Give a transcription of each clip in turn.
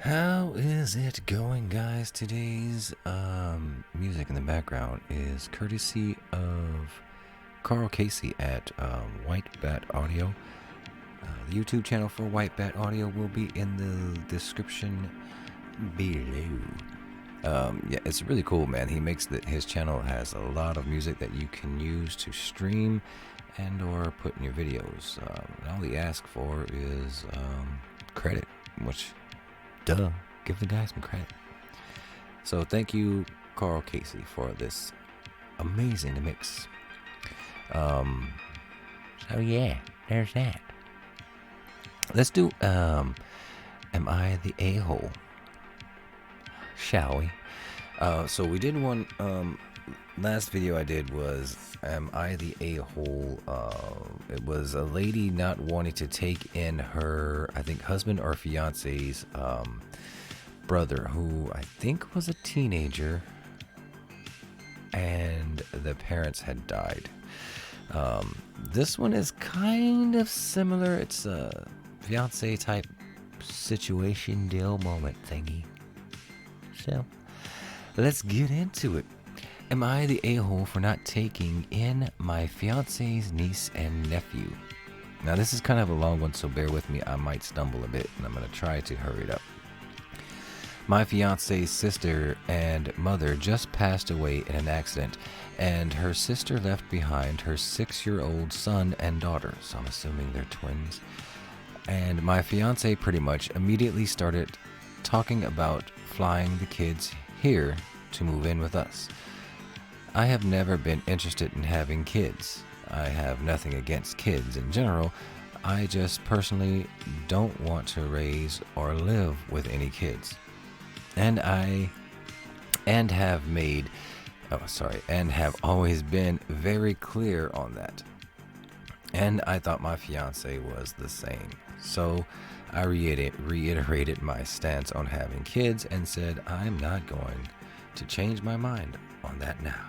How is it going, guys? Today's music in the background is courtesy of Carl Casey at White Bat Audio. The YouTube channel for White Bat Audio will be in the description below. Yeah, it's really cool, man. He makes his channel has a lot of music that you can use to stream and or put in your videos. And all he asks for is credit, which, duh, give the guy some credit. So thank you, Carl Casey, for this amazing mix. So yeah, there's that. Let's do Am I the A-hole? Shall we? So we did one. Last video I did was Am I the A-hole? It was a lady not wanting to take in her, I think, husband or fiance's brother, who I think was a teenager, and the parents had died. This one is kind of similar. It's a fiance type situation deal moment thingy. So let's get into it. Am I the a-hole for not taking in my fiance's niece and nephew? Now this is kind of a long one, so bear with me. I might stumble a bit, and I'm going to try to hurry it up. My fiance's sister and mother just passed away in an accident, and her sister left behind her 6-year-old son and daughter, so I'm assuming they're twins. And my fiance pretty much immediately started talking about flying the kids here to move in with us. I have never been interested in having kids. I have nothing against kids in general. I just personally don't want to raise or live with any kids. And have always been very clear on that. And I thought my fiance was the same. So I reiterated my stance on having kids and said I'm not going to change my mind on that now.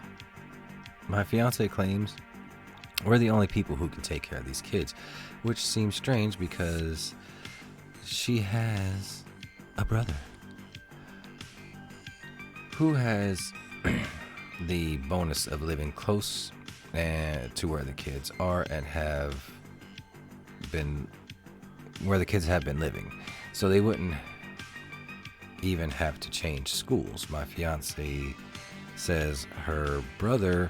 My fiance claims we're the only people who can take care of these kids, which seems strange because she has a brother who has the bonus of living close to where the kids are and where the kids have been living, so they wouldn't even have to change schools. My fiance says her brother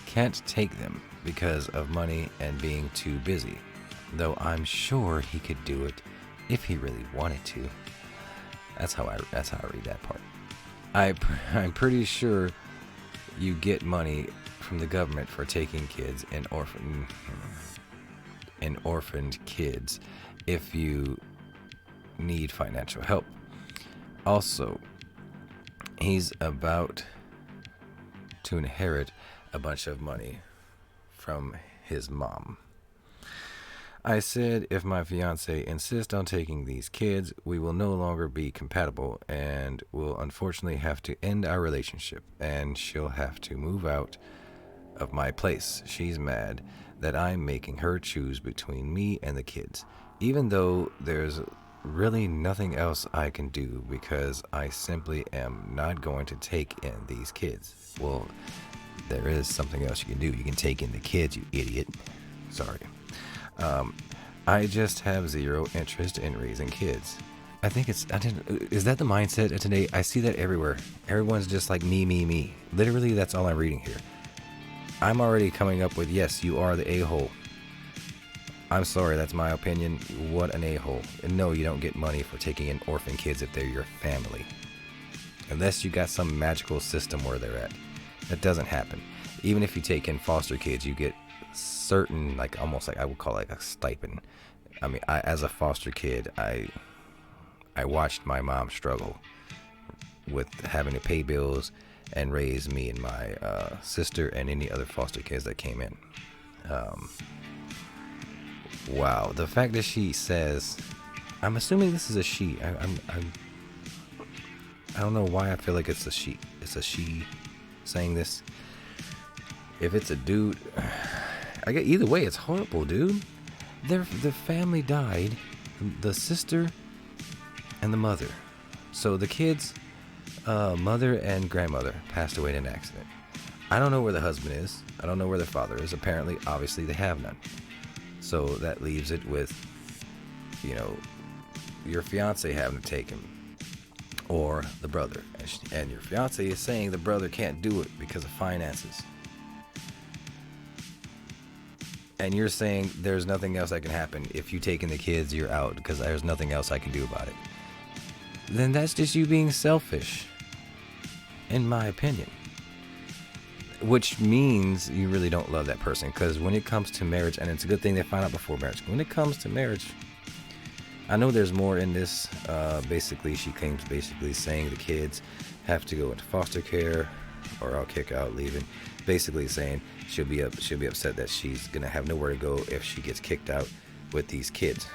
can't take them because of money and being too busy, though I'm sure he could do it if he really wanted to. That's how I read that part. I'm pretty sure you get money from the government for taking kids and orphaned kids if you need financial help. Also, he's about to inherit a bunch of money from his mom. I said if my fiance insists on taking these kids, we will no longer be compatible and will unfortunately have to end our relationship, and she'll have to move out of my place. She's mad that I'm making her choose between me and the kids, even though there's really nothing else I can do because I simply am not going to take in these kids. Well, there is something else you can do. You can take in the kids, you idiot. Sorry. I just have zero interest in raising kids. I think is that the mindset of today? I see that everywhere. Everyone's just like me. Literally, that's all I'm reading here. I'm already coming up with, yes, you are the a-hole. I'm sorry, that's my opinion. What an a-hole. And no, you don't get money for taking in orphan kids if they're your family. Unless you got some magical system where they're at. That doesn't happen. Even if you take in foster kids, you get certain, like almost like I would call it like a stipend. I mean, as a foster kid, I watched my mom struggle with having to pay bills and raise me and my sister and any other foster kids that came in. Wow, the fact that she says, I'm assuming this is a she. I don't know why I feel like it's a she. It's a she saying this. If it's a dude, I get either way. It's horrible, dude. The family died, the sister and the mother. So the kids' mother and grandmother passed away in an accident. I don't know where the husband is. I don't know where their father is. Apparently, obviously, they have none. So that leaves it with, your fiance having to take him, or the brother. And your fiance is saying the brother can't do it because of finances. And you're saying there's nothing else that can happen. If you taking the kids, you're out because there's nothing else I can do about it. Then that's just you being selfish, in my opinion. Which means you really don't love that person. Because when it comes to marriage, and it's a good thing they find out before marriage. When it comes to marriage, I know there's more in this. Basically, she claims saying the kids have to go into foster care, or I'll kick out, leaving. Basically saying she'll be upset that she's gonna have nowhere to go if she gets kicked out with these kids.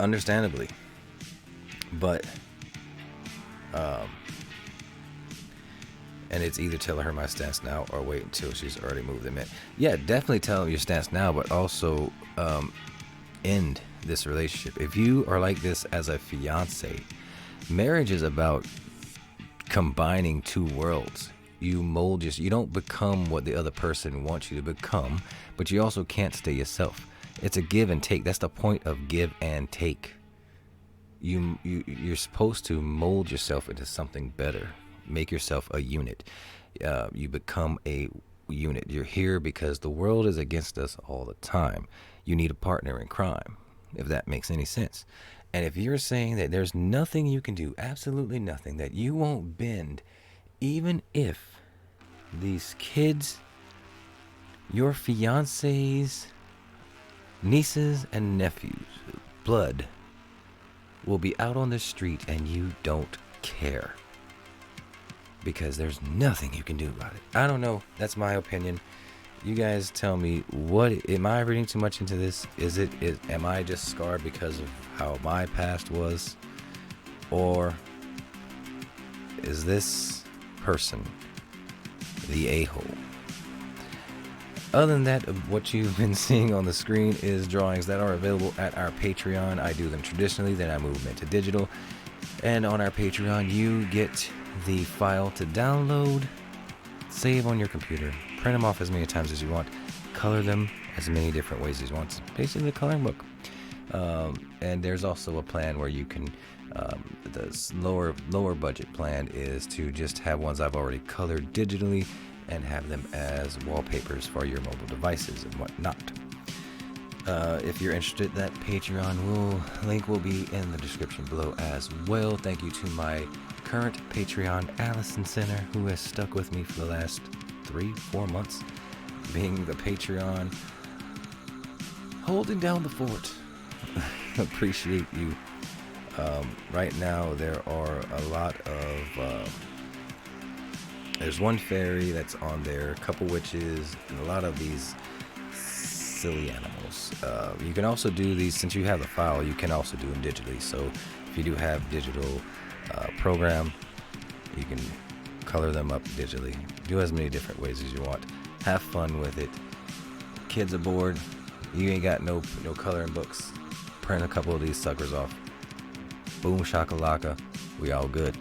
Understandably, but and it's either tell her my stance now or wait until she's already moved them in. Yeah, definitely tell them your stance now, but also end this relationship. If you are like this as a fiance, marriage is about combining two worlds. You don't become what the other person wants you to become, but you also can't stay yourself. It's a give and take. That's the point of give and take. You're supposed to mold yourself into something better. Make yourself a unit. You become a unit. You're here because the world is against us all the time. You need a partner in crime, if that makes any sense. And if you're saying that there's nothing you can do, absolutely nothing, that you won't bend, even if these kids, your fiance's nieces and nephews, blood, will be out on the street and you don't care. Because there's nothing you can do about it. I don't know. That's my opinion. You guys tell me, am I reading too much into this? Am I just scarred because of how my past was? Or is this person the a-hole? Other than that, what you've been seeing on the screen is drawings that are available at our Patreon. I do them traditionally, then I move them into digital. And on our Patreon, you get the file to download, save on your computer, print them off as many times as you want, color them as many different ways as you want. It's basically a coloring book. And there's also a plan where you can, the lower budget plan is to just have ones I've already colored digitally and have them as wallpapers for your mobile devices and whatnot. If you're interested, that Patreon link will be in the description below as well. Thank you to my current Patreon, Allison Center, who has stuck with me for the last 3-4 months, being the Patreon, holding down the fort. Appreciate you. Right now, there are a lot of, there's one fairy that's on there, a couple witches, and a lot of these silly animals. You can also do these, since you have the file, you can also do them digitally. So if you do have digital program, you can color them up digitally. Do as many different ways as you want. Have fun with it. Kids are bored. You ain't got no coloring books. Print a couple of these suckers off. Boom shakalaka. We all good.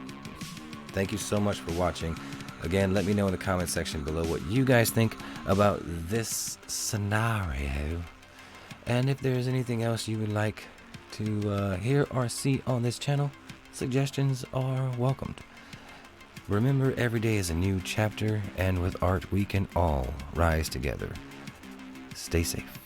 Thank you so much for watching. Again, let me know in the comment section below what you guys think about this scenario. And if there's anything else you would like to hear or see on this channel, suggestions are welcomed. Remember, every day is a new chapter, and with art we can all rise together. Stay safe.